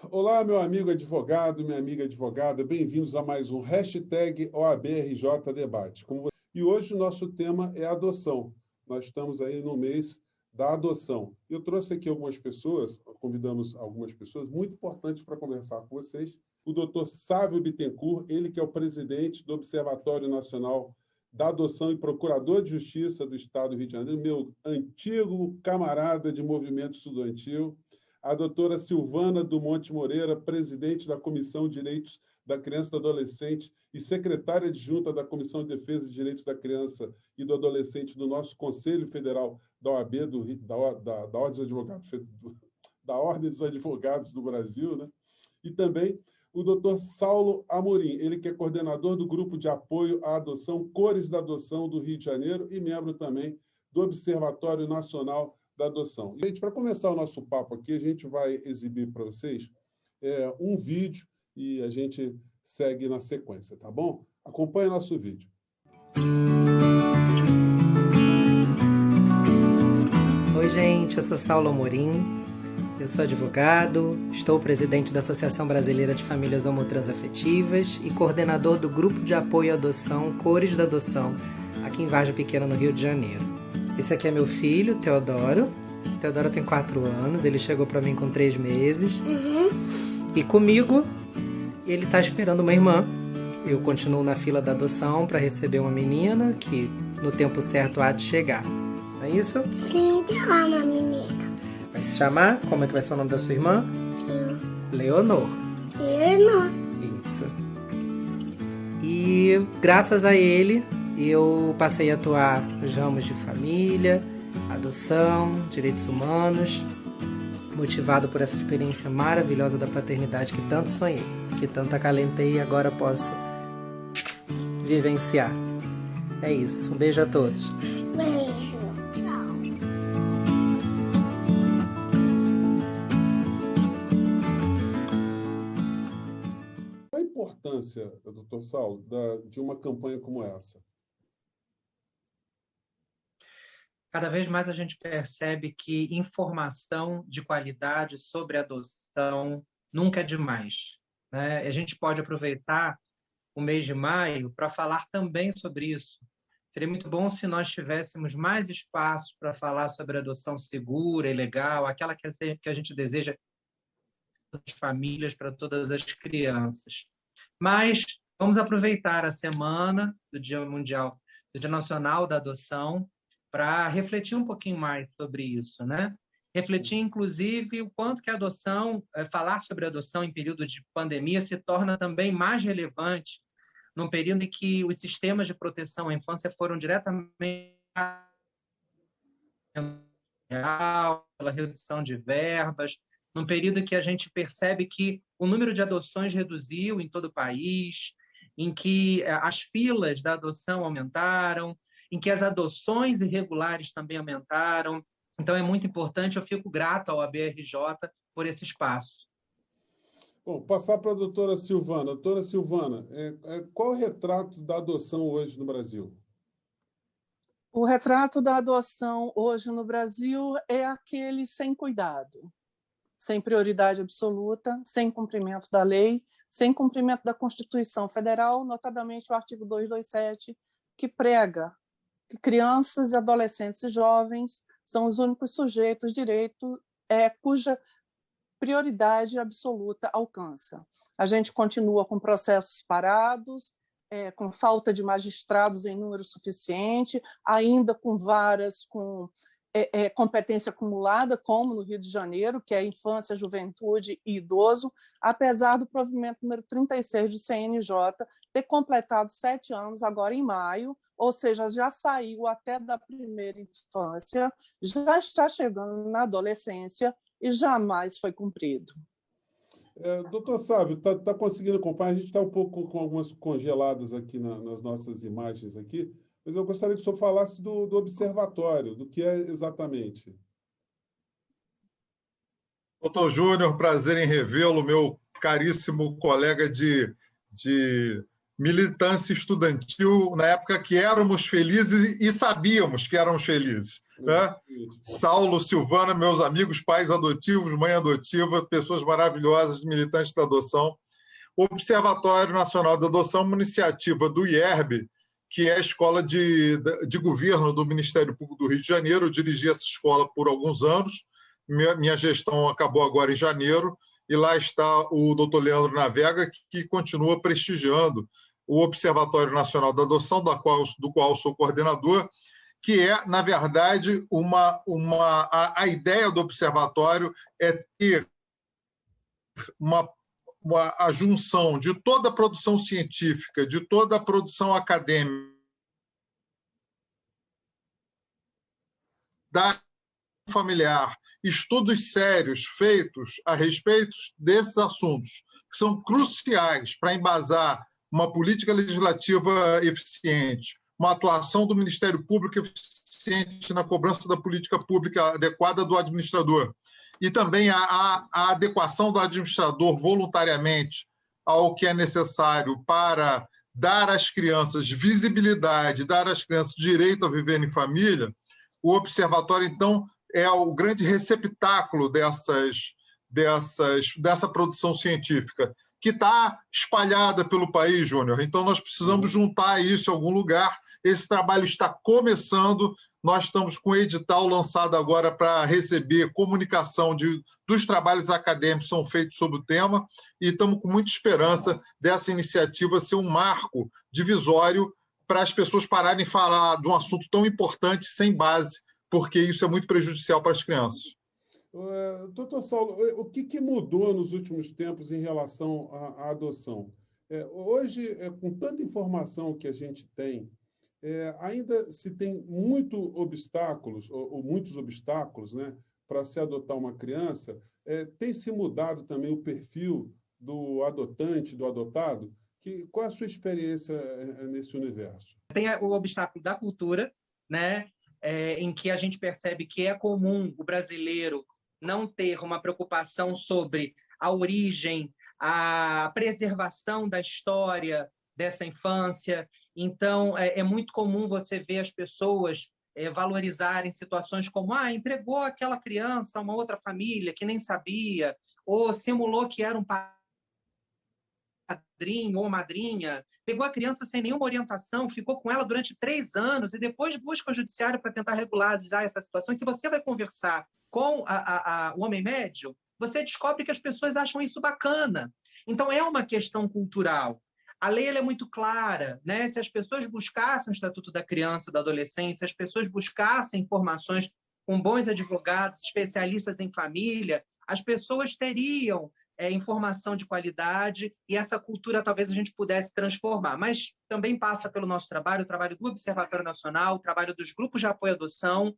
Olá, meu amigo advogado, minha amiga advogada, bem-vindos a mais um hashtag OABRJ Debate. E hoje o nosso tema é adoção. Nós estamos aí no mês da adoção. Eu trouxe aqui algumas pessoas, convidamos algumas pessoas muito importantes para conversar com vocês. O doutor Sávio Bittencourt, ele que é o presidente do Observatório Nacional da Adoção e procurador de Justiça do Estado do Rio de Janeiro, meu antigo camarada de movimento estudantil. A doutora Silvana do Monte Moreira, presidente da Comissão de Direitos da Criança e do Adolescente e secretária adjunta da Comissão de Defesa de Direitos da Criança e do Adolescente do nosso Conselho Federal da OAB, da Ordem dos Advogados, da Ordem dos Advogados do Brasil, né? E também o doutor Saulo Amorim, ele que é coordenador do Grupo de Apoio à Adoção Cores da Adoção do Rio de Janeiro e membro também do Observatório Nacional da Adoção. Gente, para começar o nosso papo aqui, a gente vai exibir para vocês um vídeo e a gente segue na sequência, tá bom? Acompanhe nosso vídeo. Oi, gente, eu sou Saulo Amorim, eu sou advogado, estou presidente da Associação Brasileira de Famílias Homotransafetivas e coordenador do Grupo de Apoio à Adoção Cores da Adoção, aqui em Vargem Pequena, no Rio de Janeiro. Esse aqui é meu filho, Teodoro. O Teodoro tem 4 anos, ele chegou para mim com 3 meses. E comigo, ele está esperando uma irmã. Eu continuo na fila da adoção para receber uma menina que no tempo certo há de chegar. Não é isso? Sim, tem lá uma menina. Vai se chamar? Como é que vai ser o nome da sua irmã? Leonor. Leonor. Isso. E graças a ele, eu passei a atuar nos ramos de família, adoção, direitos humanos, motivado por essa experiência maravilhosa da paternidade que tanto sonhei, que tanto acalentei e agora posso vivenciar. É isso. Um beijo a todos. Beijo. Tchau. Qual a importância, doutor Saulo, de uma campanha como essa? Cada vez mais a gente percebe que informação de qualidade sobre adoção nunca é demais, né? A gente pode aproveitar o mês de maio para falar também sobre isso. Seria muito bom se nós tivéssemos mais espaço para falar sobre adoção segura e legal, aquela que a gente deseja para as famílias, para todas as crianças. Mas vamos aproveitar a semana do Dia Mundial, do Dia Nacional da Adoção, para refletir um pouquinho mais sobre isso, né? Refletir, inclusive, o quanto que a adoção, falar sobre adoção em período de pandemia se torna também mais relevante num período em que os sistemas de proteção à infância foram diretamente pela redução de verbas, num período em que a gente percebe que o número de adoções reduziu em todo o país, em que as filas da adoção aumentaram, em que as adoções irregulares também aumentaram. Então, é muito importante, eu fico grato ao ABRJ por esse espaço. Bom, passar para a doutora Silvana. Doutora Silvana, qual é o retrato da adoção hoje no Brasil? O retrato da adoção hoje no Brasil é aquele sem cuidado, sem prioridade absoluta, sem cumprimento da lei, sem cumprimento da Constituição Federal, notadamente o artigo 227, que prega que crianças, adolescentes e jovens são os únicos sujeitos de direito cuja prioridade absoluta alcança. A gente continua com processos parados, com falta de magistrados em número suficiente, ainda com varas com competência acumulada, como no Rio de Janeiro, que é infância, juventude e idoso, apesar do provimento número 36 do CNJ ter completado 7 anos agora em maio, ou seja, já saiu até da primeira infância, já está chegando na adolescência e jamais foi cumprido. Doutor Sávio, está conseguindo acompanhar? A gente está um pouco com algumas congeladas aqui nas nossas imagens aqui, mas eu gostaria que o senhor falasse do observatório, do que é exatamente. Doutor Júnior, prazer em revê-lo, meu caríssimo colega de militância estudantil na época que éramos felizes e sabíamos que éramos felizes, né? Saulo, Silvana, meus amigos, pais adotivos, mãe adotiva, pessoas maravilhosas, militantes da adoção. O Observatório Nacional da Adoção é uma iniciativa do IERB, que é a escola de governo do Ministério Público do Rio de Janeiro. Eu dirigi essa escola por alguns anos, minha gestão acabou agora em janeiro, e lá está o doutor Leandro Navega, que continua prestigiando o Observatório Nacional da Adoção, do qual sou coordenador, que é, na verdade, a ideia do observatório é ter a junção de toda a produção científica, de toda a produção acadêmica, da familiar, estudos sérios feitos a respeito desses assuntos, que são cruciais para embasar uma política legislativa eficiente, uma atuação do Ministério Público eficiente na cobrança da política pública adequada do administrador, e também a adequação do administrador voluntariamente ao que é necessário para dar às crianças visibilidade, dar às crianças direito a viver em família. O observatório, então, é o grande receptáculo dessa produção científica, que está espalhada pelo país, Júnior. Então, nós precisamos juntar isso em algum lugar. Esse trabalho está começando. Nós estamos com o edital lançado agora para receber comunicação dos trabalhos acadêmicos que são feitos sobre o tema, e estamos com muita esperança dessa iniciativa ser um marco divisório para as pessoas pararem de falar de um assunto tão importante sem base, porque isso é muito prejudicial para as crianças. Doutor Saulo, o que mudou nos últimos tempos em relação à adoção? Hoje, com tanta informação que a gente tem, ainda se tem muitos obstáculos, né, para se adotar uma criança. Tem se mudado também o perfil do adotante, do adotado? Qual é a sua experiência nesse universo? Tem o obstáculo da cultura, né, em que a gente percebe que é comum o brasileiro não ter uma preocupação sobre a origem, a preservação da história dessa infância. Então, é muito comum você ver as pessoas valorizarem situações como entregou aquela criança a uma outra família que nem sabia, ou simulou que era um padrinho ou madrinha, pegou a criança sem nenhuma orientação, ficou com ela durante 3 anos e depois busca o judiciário para tentar regularizar essa situação. E se você vai conversar com o homem médio, você descobre que as pessoas acham isso bacana. Então, é uma questão cultural. A lei ela é muito clara, né? Se as pessoas buscassem o Estatuto da Criança e do Adolescente, se as pessoas buscassem informações com bons advogados, especialistas em família, as pessoas teriam informação de qualidade e essa cultura talvez a gente pudesse transformar. Mas também passa pelo nosso trabalho, o trabalho do Observatório Nacional, o trabalho dos grupos de apoio à adoção,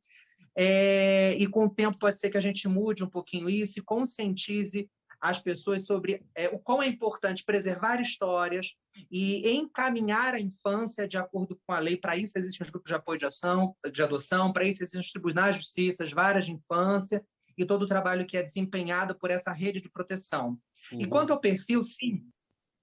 e com o tempo pode ser que a gente mude um pouquinho isso e conscientize as pessoas sobre o quão é importante preservar histórias e encaminhar a infância de acordo com a lei. Para isso existem os grupos de apoio de adoção, para isso existem os tribunais de justiça, as varas de infância e todo o trabalho que é desempenhado por essa rede de proteção. E quanto ao perfil, sim,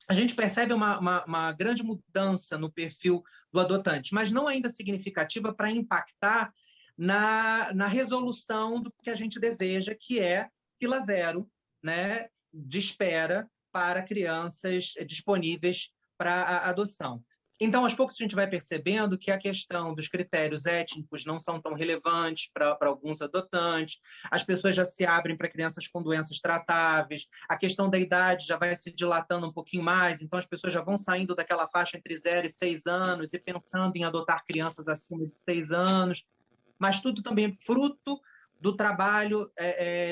a gente percebe uma grande mudança no perfil do adotante, mas não ainda significativa para impactar na resolução do que a gente deseja, que é fila zero, né, de espera para crianças disponíveis para a adoção. Então, aos poucos, a gente vai percebendo que a questão dos critérios étnicos não são tão relevantes para alguns adotantes, as pessoas já se abrem para crianças com doenças tratáveis, a questão da idade já vai se dilatando um pouquinho mais, então as pessoas já vão saindo daquela faixa entre 0 e 6 anos e pensando em adotar crianças acima de 6 anos, mas tudo também fruto do trabalho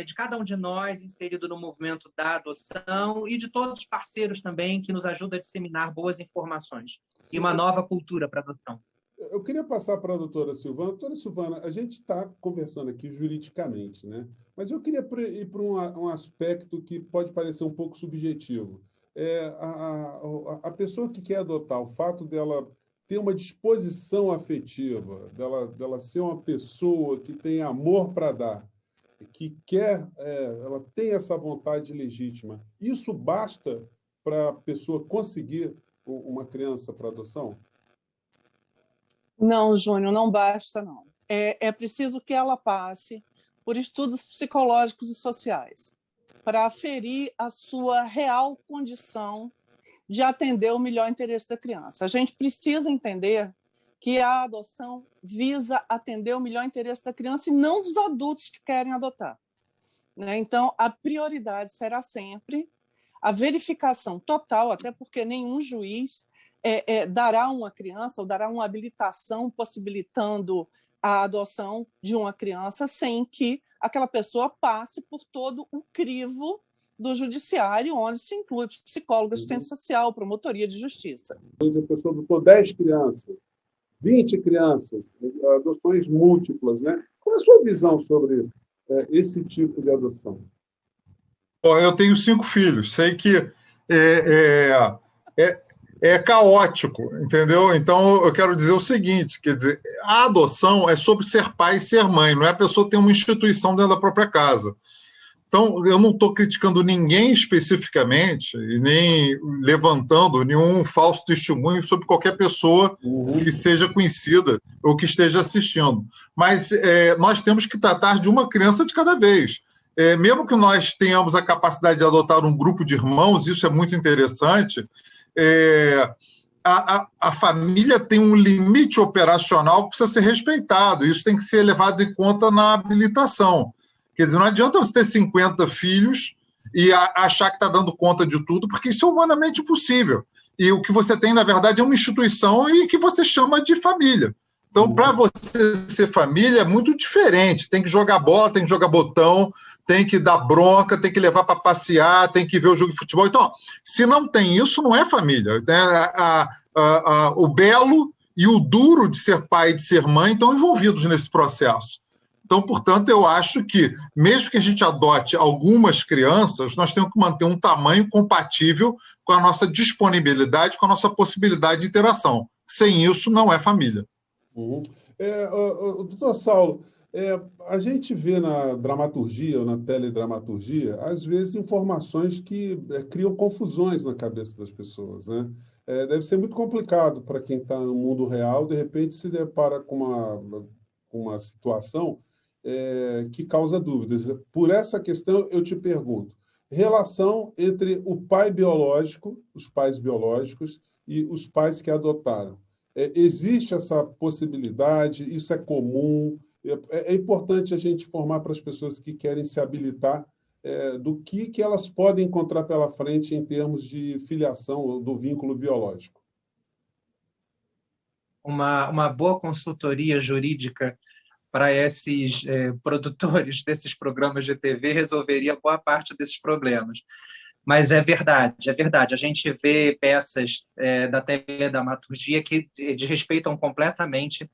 de cada um de nós inserido no movimento da adoção e de todos os parceiros também que nos ajudam a disseminar boas informações. Sim. E uma nova cultura para a adoção. Eu queria passar para a doutora Silvana. Doutora Silvana, a gente está conversando aqui juridicamente, né? Mas eu queria ir para um aspecto que pode parecer um pouco subjetivo. A pessoa que quer adotar, o fato dela ter uma disposição afetiva, dela ser uma pessoa que tem amor para dar, que quer, ela tem essa vontade legítima. Isso basta para a pessoa conseguir uma criança para adoção? Não, Júnior, não basta, não. É preciso que ela passe por estudos psicológicos e sociais para aferir a sua real condição de atender o melhor interesse da criança. A gente precisa entender que a adoção visa atender o melhor interesse da criança e não dos adultos que querem adotar, né? Então, a prioridade será sempre a verificação total, até porque nenhum juiz dará uma criança ou dará uma habilitação possibilitando a adoção de uma criança sem que aquela pessoa passe por todo o crivo do judiciário, onde se inclui psicólogo, assistente social, promotoria de justiça. A pessoa adotou 10 crianças, 20 crianças, adoções múltiplas, né? Qual é a sua visão sobre esse tipo de adoção? Bom, eu tenho 5 filhos, sei que é caótico, entendeu? Então, eu quero dizer o seguinte, quer dizer, a adoção é sobre ser pai e ser mãe, não é a pessoa ter uma instituição dentro da própria casa. Então, eu não estou criticando ninguém especificamente e nem levantando nenhum falso testemunho sobre qualquer pessoa que seja conhecida ou que esteja assistindo. Mas nós temos que tratar de uma criança de cada vez. Mesmo que nós tenhamos a capacidade de adotar um grupo de irmãos, isso é muito interessante, a família tem um limite operacional que precisa ser respeitado. Isso tem que ser levado em conta na habilitação. Quer dizer, não adianta você ter 50 filhos e achar que está dando conta de tudo, porque isso é humanamente impossível. E o que você tem, na verdade, é uma instituição e que você chama de família. Então, para você ser família, é muito diferente. Tem que jogar bola, tem que jogar botão, tem que dar bronca, tem que levar para passear, tem que ver o jogo de futebol. Então, se não tem isso, não é família. O belo e o duro de ser pai e de ser mãe estão envolvidos nesse processo. Então, portanto, eu acho que, mesmo que a gente adote algumas crianças, nós temos que manter um tamanho compatível com a nossa disponibilidade, com a nossa possibilidade de interação. Sem isso, não é família. Doutor Saulo, a gente vê na dramaturgia ou na teledramaturgia, às vezes, informações que criam confusões na cabeça das pessoas, né? Deve ser muito complicado para quem está no mundo real, de repente se depara com uma situação que causa dúvidas. Por essa questão, eu te pergunto, relação entre o pai biológico, os pais biológicos e os pais que adotaram. Existe essa possibilidade? Isso é comum? É importante a gente informar para as pessoas que querem se habilitar do que elas podem encontrar pela frente em termos de filiação do vínculo biológico. Uma boa consultoria jurídica para esses produtores desses programas de TV resolveria boa parte desses problemas. Mas é verdade, é verdade. A gente vê peças da teledramaturgia que desrespeitam completamente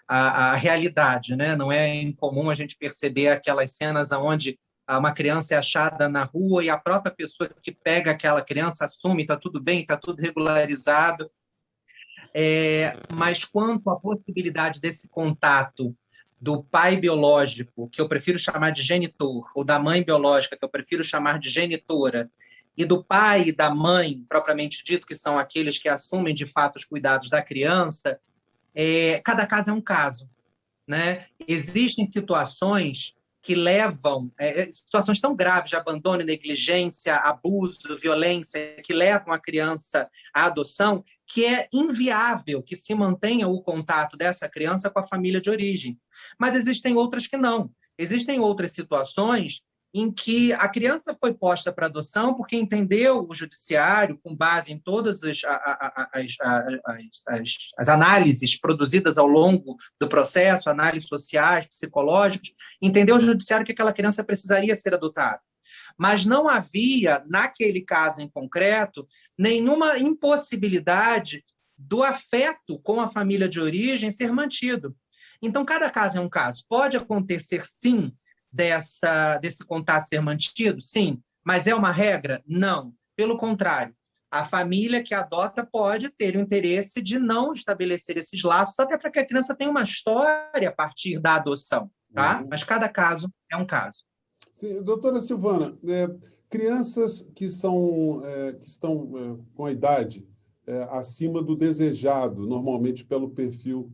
a realidade, né? Não é incomum a gente perceber aquelas cenas onde uma criança é achada na rua e a própria pessoa que pega aquela criança assume, está tudo bem, está tudo regularizado. Mas quanto à possibilidade desse contato do pai biológico, que eu prefiro chamar de genitor, ou da mãe biológica, que eu prefiro chamar de genitora, e do pai e da mãe, propriamente dito, que são aqueles que assumem, de fato, os cuidados da criança, cada caso é um caso, né? Existem situações que levam, situações tão graves de abandono, negligência, abuso, violência, que levam a criança à adoção, que é inviável que se mantenha o contato dessa criança com a família de origem. Mas existem outras que não. Existem outras situações em que a criança foi posta para adoção porque entendeu o judiciário, com base em todas as análises produzidas ao longo do processo, análises sociais, psicológicas, entendeu o judiciário que aquela criança precisaria ser adotada. Mas não havia, naquele caso em concreto, nenhuma impossibilidade do afeto com a família de origem ser mantido. Então, cada caso é um caso. Pode acontecer, sim, desse contato ser mantido? Sim. Mas é uma regra? Não. Pelo contrário, a família que adota pode ter o interesse de não estabelecer esses laços, até para que a criança tenha uma história a partir da adoção, tá? Mas cada caso é um caso. Sim, doutora Silvana, crianças que estão com a idade acima do desejado, normalmente pelo perfil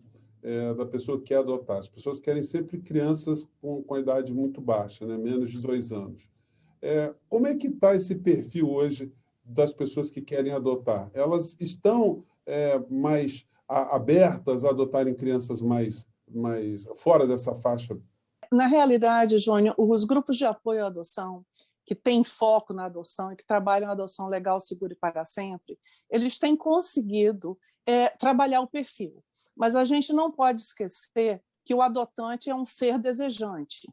da pessoa que quer adotar. As pessoas querem sempre crianças com a idade muito baixa, né? Menos de 2 anos. Como é que está esse perfil hoje das pessoas que querem adotar? Elas estão mais abertas a adotarem crianças mais fora dessa faixa? Na realidade, Júnior, os grupos de apoio à adoção, que têm foco na adoção e que trabalham a adoção legal, segura e para sempre, eles têm conseguido trabalhar o perfil. Mas a gente não pode esquecer que o adotante é um ser desejante.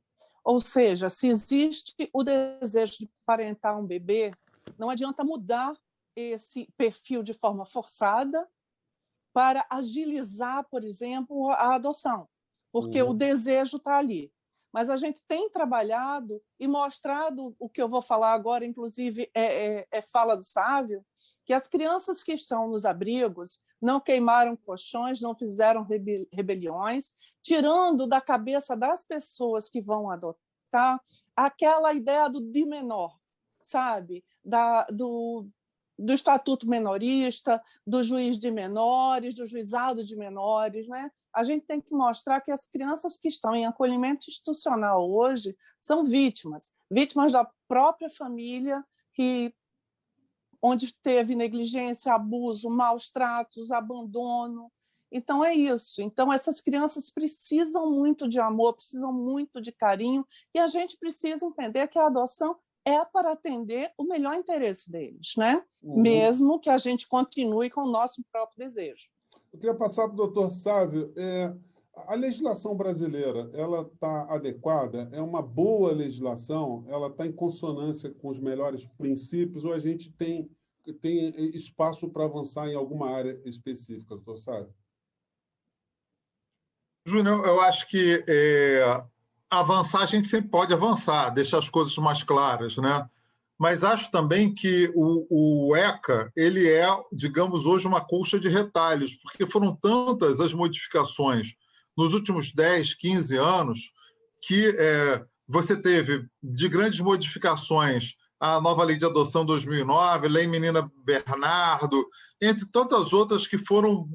Ou seja, se existe o desejo de parentar um bebê, não adianta mudar esse perfil de forma forçada para agilizar, por exemplo, a adoção, porque o desejo está ali. Mas a gente tem trabalhado e mostrado o que eu vou falar agora, inclusive fala do Sávio, que as crianças que estão nos abrigos não queimaram colchões, não fizeram rebeliões, tirando da cabeça das pessoas que vão adotar aquela ideia do de menor, sabe? Do estatuto menorista, do juiz de menores, do juizado de menores, né? A gente tem que mostrar que as crianças que estão em acolhimento institucional hoje são vítimas da própria família, onde teve negligência, abuso, maus tratos, abandono. Então, é isso. Então, essas crianças precisam muito de amor, precisam muito de carinho, e a gente precisa entender que a adoção é para atender o melhor interesse deles, né? Mesmo que a gente continue com o nosso próprio desejo. Eu queria passar para o doutor Sávio. A legislação brasileira, ela está adequada? É uma boa legislação? Ela está em consonância com os melhores princípios ou a gente tem espaço para avançar em alguma área específica, doutor Sávio? Júnior, eu acho que avançar, a gente sempre pode avançar, deixar as coisas mais claras, né? Mas acho também que o ECA, ele é, digamos, hoje uma colcha de retalhos, porque foram tantas as modificações nos últimos 10, 15 anos que você teve de grandes modificações a nova lei de adoção 2009, lei Menina Bernardo, entre tantas outras que foram,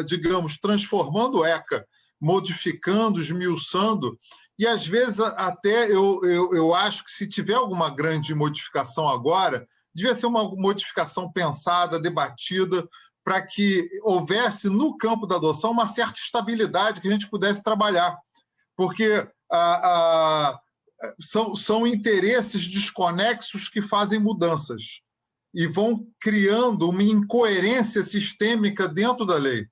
digamos, transformando o ECA, modificando, esmiuçando. E, às vezes, até eu acho que se tiver alguma grande modificação agora, devia ser uma modificação pensada, debatida, para que houvesse no campo da adoção uma certa estabilidade que a gente pudesse trabalhar. Porque são interesses desconexos que fazem mudanças e vão criando uma incoerência sistêmica dentro da lei.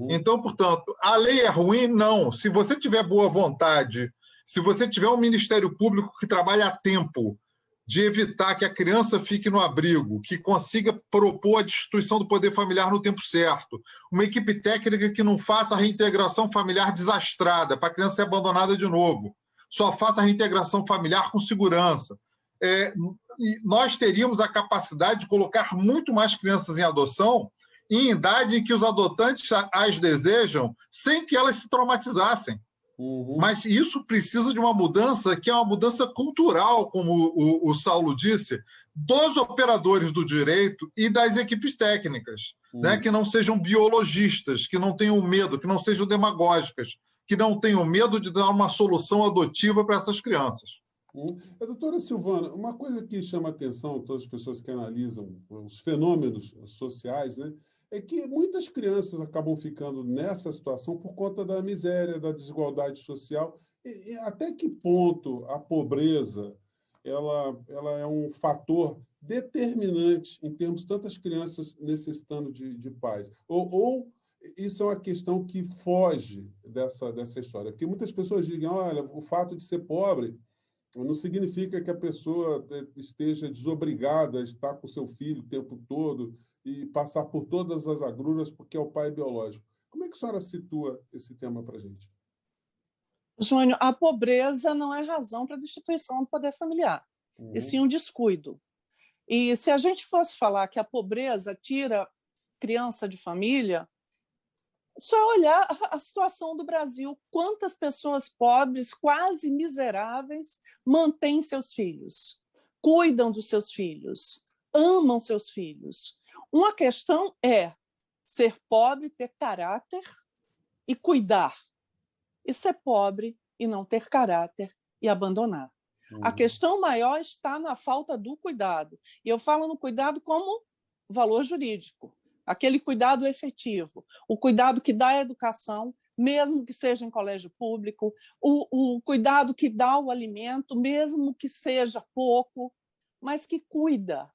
Então, portanto, a lei é ruim? Não. Se você tiver boa vontade, se você tiver um Ministério Público que trabalhe a tempo de evitar que a criança fique no abrigo, que consiga propor a destituição do poder familiar no tempo certo, uma equipe técnica que não faça a reintegração familiar desastrada, para a criança ser abandonada de novo, só faça a reintegração familiar com segurança. Nós teríamos a capacidade de colocar muito mais crianças em adoção em idade em que os adotantes as desejam, sem que elas se traumatizassem. Mas isso precisa de uma mudança que é uma mudança cultural, como o Saulo disse, dos operadores do direito e das equipes técnicas, né? Que não sejam biologistas, que não tenham medo, que não sejam demagógicas, que não tenham medo de dar uma solução adotiva para essas crianças. Doutora Silvana, uma coisa que chama a atenção de todas as pessoas que analisam os fenômenos sociais, né, é que muitas crianças acabam ficando nessa situação por conta da miséria, da desigualdade social. E até que ponto a pobreza ela é um fator determinante em termos de tantas crianças necessitando de pais? Ou isso é uma questão que foge dessa história? Porque muitas pessoas dizem, olha, o fato de ser pobre não significa que a pessoa esteja desobrigada a estar com seu filho o tempo todo e passar por todas as agruras porque é o pai biológico. Como é que a senhora situa esse tema para a gente? Júnior, a pobreza não é razão para a destituição do poder familiar, e sim um descuido. E se a gente fosse falar que a pobreza tira criança de família, só olhar a situação do Brasil. Quantas pessoas pobres, quase miseráveis, mantêm seus filhos, cuidam dos seus filhos, amam seus filhos. Uma questão é ser pobre, ter caráter e cuidar. E ser pobre e não ter caráter e abandonar. A questão maior está na falta do cuidado. E eu falo no cuidado como valor jurídico, aquele cuidado efetivo, o cuidado que dá a educação, mesmo que seja em colégio público, o cuidado que dá o alimento, mesmo que seja pouco, mas que cuida.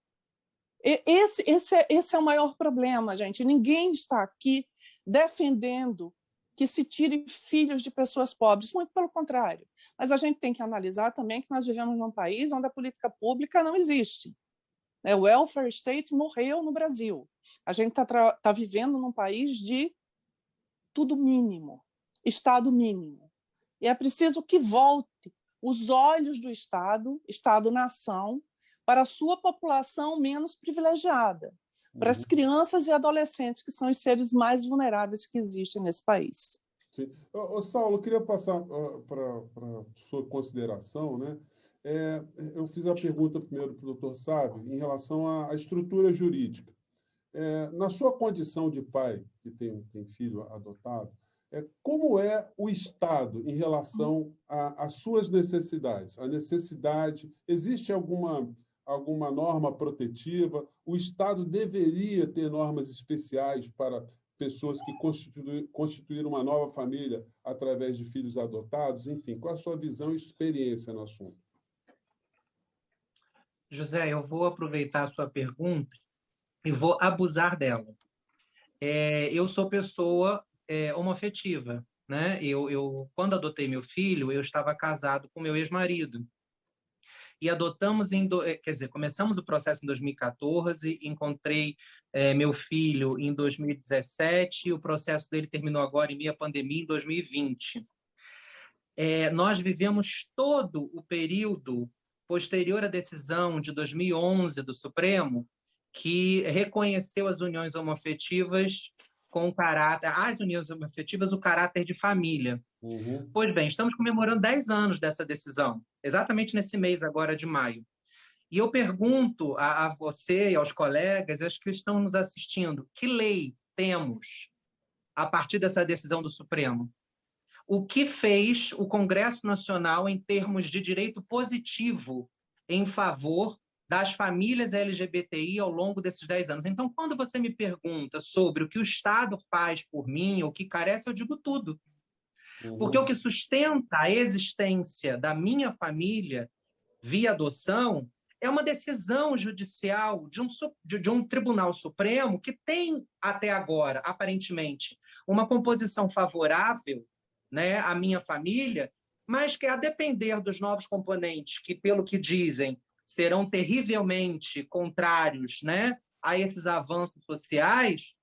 Esse é o maior problema, gente. Ninguém está aqui defendendo que se tire filhos de pessoas pobres, muito pelo contrário. Mas a gente tem que analisar também que nós vivemos num país onde a política pública não existe. O welfare state morreu no Brasil. A gente está vivendo num país de tudo mínimo, Estado mínimo. E é preciso que volte os olhos do Estado-nação, para a sua população menos privilegiada, para as crianças e adolescentes, que são os seres mais vulneráveis que existem nesse país. Sim. Saulo, eu queria passar para a sua consideração, né? Eu fiz a pergunta primeiro para o doutor Sávio em relação à estrutura jurídica. Na sua condição de pai, que tem filho adotado, como é o Estado em relação às suas necessidades? A necessidade, existe alguma norma protetiva? O Estado deveria ter normas especiais para pessoas que constituíram uma nova família através de filhos adotados? Enfim, qual a sua visão e experiência no assunto? José, eu vou aproveitar a sua pergunta e vou abusar dela. Eu sou pessoa homoafetiva, né? Eu, quando adotei meu filho, eu estava casado com meu ex-marido. E adotamos, começamos o processo em 2014, encontrei meu filho em 2017, e o processo dele terminou agora, em meio à pandemia, em 2020. Nós vivemos todo o período posterior à decisão de 2011 do Supremo, que reconheceu as uniões homoafetivas com as uniões homoafetivas, o caráter de família. Pois bem, estamos comemorando 10 anos dessa decisão, exatamente nesse mês agora de maio. E eu pergunto a você e aos colegas, aos que estão nos assistindo, que lei temos a partir dessa decisão do Supremo? O que fez o Congresso Nacional em termos de direito positivo em favor das famílias LGBTI ao longo desses 10 anos? Então, quando você me pergunta sobre o que o Estado faz por mim, o que carece, eu digo tudo. Porque o que sustenta a existência da minha família via adoção é uma decisão judicial de um Tribunal Supremo que tem, até agora, aparentemente, uma composição favorável, né, à minha família, mas que, a depender dos novos componentes, que, pelo que dizem, serão terrivelmente contrários, né, a esses avanços sociais,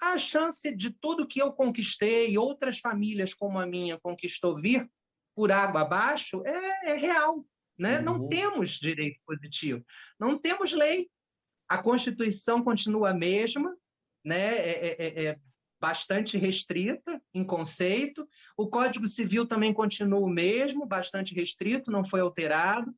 a chance de tudo que eu conquistei e outras famílias como a minha conquistou vir por água abaixo é real. Né? Não temos direito positivo, não temos lei. A Constituição continua a mesma, né? É bastante restrita em conceito. O Código Civil também continua o mesmo, bastante restrito, não foi alterado.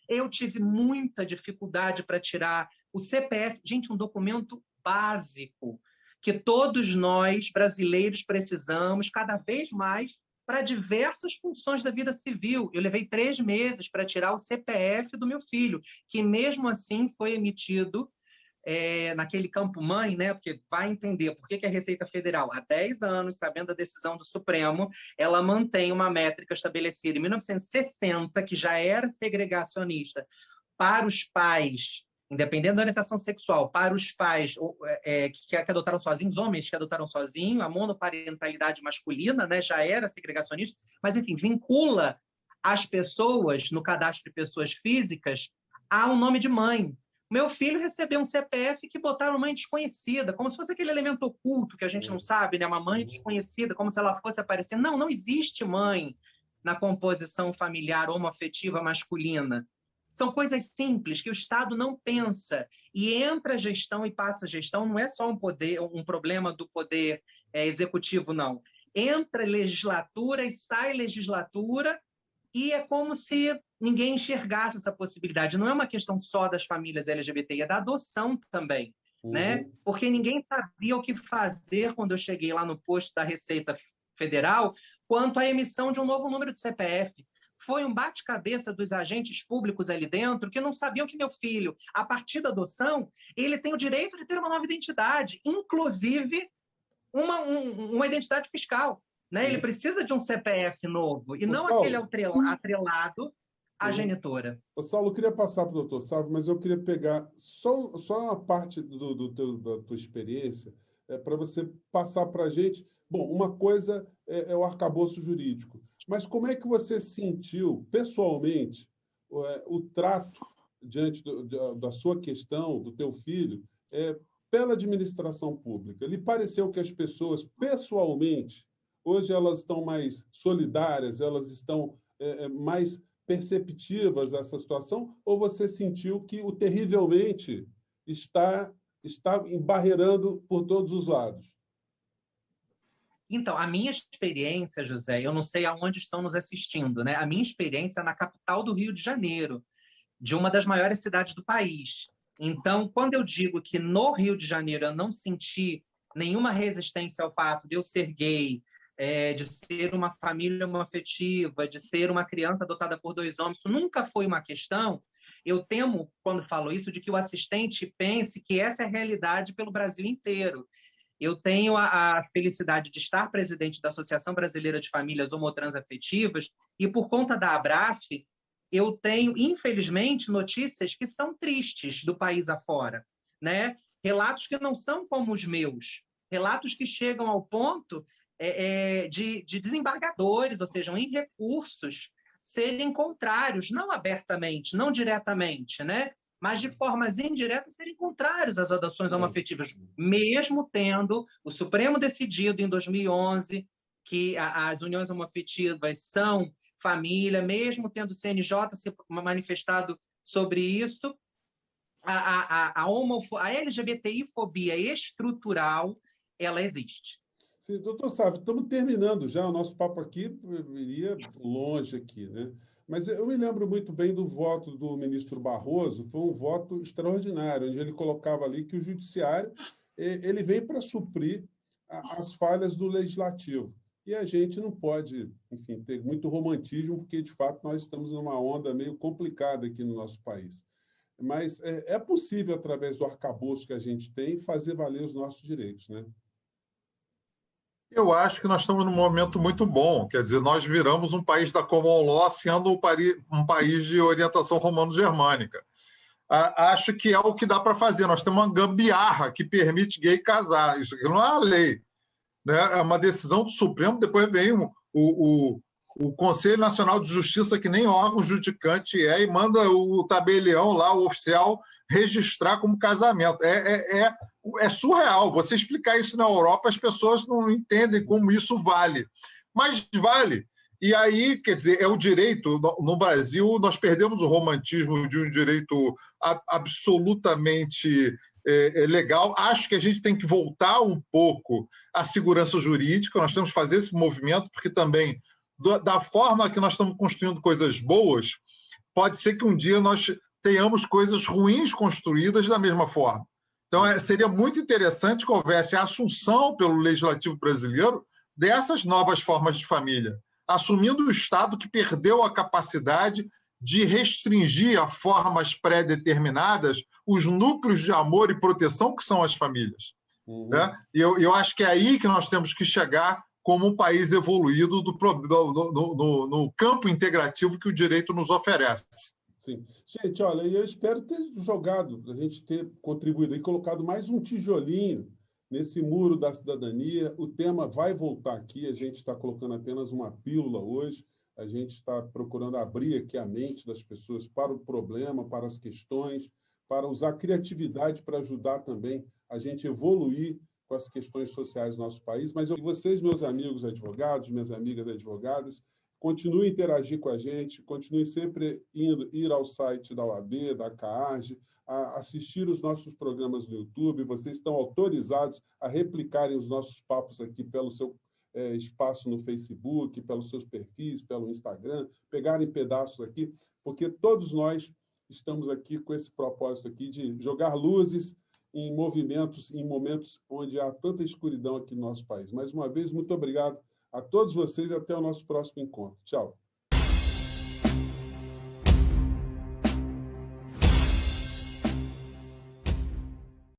Eu tive muita dificuldade para tirar o CPF, gente, um documento básico que todos nós, brasileiros, precisamos cada vez mais para diversas funções da vida civil. Eu levei 3 meses para tirar o CPF do meu filho, que mesmo assim foi emitido naquele campo mãe, né? Porque vai entender por que a Receita Federal, há 10 anos, sabendo da decisão do Supremo, ela mantém uma métrica estabelecida em 1960, que já era segregacionista, para os pais, independente da orientação sexual, para os pais que adotaram sozinhos, homens que adotaram sozinhos, a monoparentalidade masculina, né, já era segregacionista, mas, enfim, vincula as pessoas, no cadastro de pessoas físicas, a um nome de mãe. Meu filho recebeu um CPF que botaram mãe desconhecida, como se fosse aquele elemento oculto que a gente não sabe, né? Uma mãe desconhecida, como se ela fosse aparecer. Não, não existe mãe na composição familiar homoafetiva masculina. São coisas simples que o Estado não pensa. E entra a gestão e passa a gestão, não é só um problema do poder executivo, não. Entra legislatura e sai legislatura e é como se ninguém enxergasse essa possibilidade. Não é uma questão só das famílias LGBTI, é da adoção também, né? Porque ninguém sabia o que fazer quando eu cheguei lá no posto da Receita Federal quanto à emissão de um novo número de CPF. Foi um bate-cabeça dos agentes públicos ali dentro que não sabiam que meu filho, a partir da adoção, ele tem o direito de ter uma nova identidade, inclusive uma identidade fiscal. Né? Ele precisa de um CPF novo, e não aquele atrelado à genitora. Saulo, eu queria passar para o doutor Sávio, mas eu queria pegar só uma parte da tua experiência para você passar para a gente. Bom, uma coisa é o arcabouço jurídico, mas como é que você sentiu, pessoalmente, o trato diante da sua questão, do teu filho, pela administração pública? Lhe pareceu que as pessoas, pessoalmente, hoje elas estão mais solidárias, elas estão mais perceptivas a essa situação, ou você sentiu que o terrivelmente está embarreirando por todos os lados? Então, a minha experiência, José, eu não sei aonde estão nos assistindo, né? A minha experiência é na capital do Rio de Janeiro, de uma das maiores cidades do país. Então, quando eu digo que no Rio de Janeiro eu não senti nenhuma resistência ao fato de eu ser gay, de ser uma família homoafetiva, de ser uma criança adotada por 2 homens, isso nunca foi uma questão. Eu temo, quando falo isso, de que o assistente pense que essa é a realidade pelo Brasil inteiro. Eu tenho a felicidade de estar presidente da Associação Brasileira de Famílias Homotransafetivas e, por conta da ABRAF, eu tenho, infelizmente, notícias que são tristes do país afora, né? Relatos que não são como os meus, relatos que chegam ao ponto de desembargadores, ou seja, em recursos, serem contrários, não abertamente, não diretamente, né? Mas de formas indiretas serem contrários às adoções homoafetivas, mesmo tendo o Supremo decidido em 2011 que as uniões homoafetivas são família, mesmo tendo o CNJ se manifestado sobre isso, a LGBTI-fobia estrutural, ela existe. Sim, doutor Sávio, estamos terminando já, o nosso papo aqui iria longe aqui, né? Mas eu me lembro muito bem do voto do ministro Barroso, foi um voto extraordinário, onde ele colocava ali que o judiciário ele veio para suprir as falhas do legislativo. E a gente não pode, enfim, ter muito romantismo, porque, de fato, nós estamos numa onda meio complicada aqui no nosso país. Mas é possível, através do arcabouço que a gente tem, fazer valer os nossos direitos, né? Eu acho que nós estamos num momento muito bom. Quer dizer, nós viramos um país da common law, sendo um país de orientação romano-germânica. Acho que é o que dá para fazer. Nós temos uma gambiarra que permite gay casar. Isso aqui não é uma lei, né? É uma decisão do Supremo. Depois vem o Conselho Nacional de Justiça, que nem órgão judicante e manda o tabelião lá, o oficial, registrar como casamento. É surreal. Você explicar isso na Europa, as pessoas não entendem como isso vale. Mas vale. E aí, quer dizer, é o direito. No Brasil, nós perdemos o romantismo de um direito absolutamente legal. Acho que a gente tem que voltar um pouco à segurança jurídica. Nós temos que fazer esse movimento, porque também, da forma que nós estamos construindo coisas boas, pode ser que um dia nós tenhamos coisas ruins construídas da mesma forma. Então, seria muito interessante que houvesse a assunção pelo legislativo brasileiro dessas novas formas de família, assumindo o Estado que perdeu a capacidade de restringir a formas pré-determinadas os núcleos de amor e proteção que são as famílias. Né? E eu acho que é aí que nós temos que chegar como um país evoluído no campo integrativo que o direito nos oferece. Sim. Gente, olha, eu espero ter a gente ter contribuído e colocado mais um tijolinho nesse muro da cidadania. O tema vai voltar aqui, a gente está colocando apenas uma pílula hoje, a gente está procurando abrir aqui a mente das pessoas para o problema, para as questões, para usar a criatividade para ajudar também a gente evoluir com as questões sociais do nosso país. Mas vocês, meus amigos advogados, minhas amigas advogadas, continuem a interagir com a gente, continuem sempre ir ao site da OAB, da CAARG, a assistir os nossos programas no YouTube. Vocês estão autorizados a replicarem os nossos papos aqui espaço no Facebook, pelos seus perfis, pelo Instagram, pegarem pedaços aqui, porque todos nós estamos aqui com esse propósito aqui de jogar luzes em movimentos, em momentos onde há tanta escuridão aqui no nosso país. Mais uma vez, muito obrigado a todos vocês e até o nosso próximo encontro. Tchau.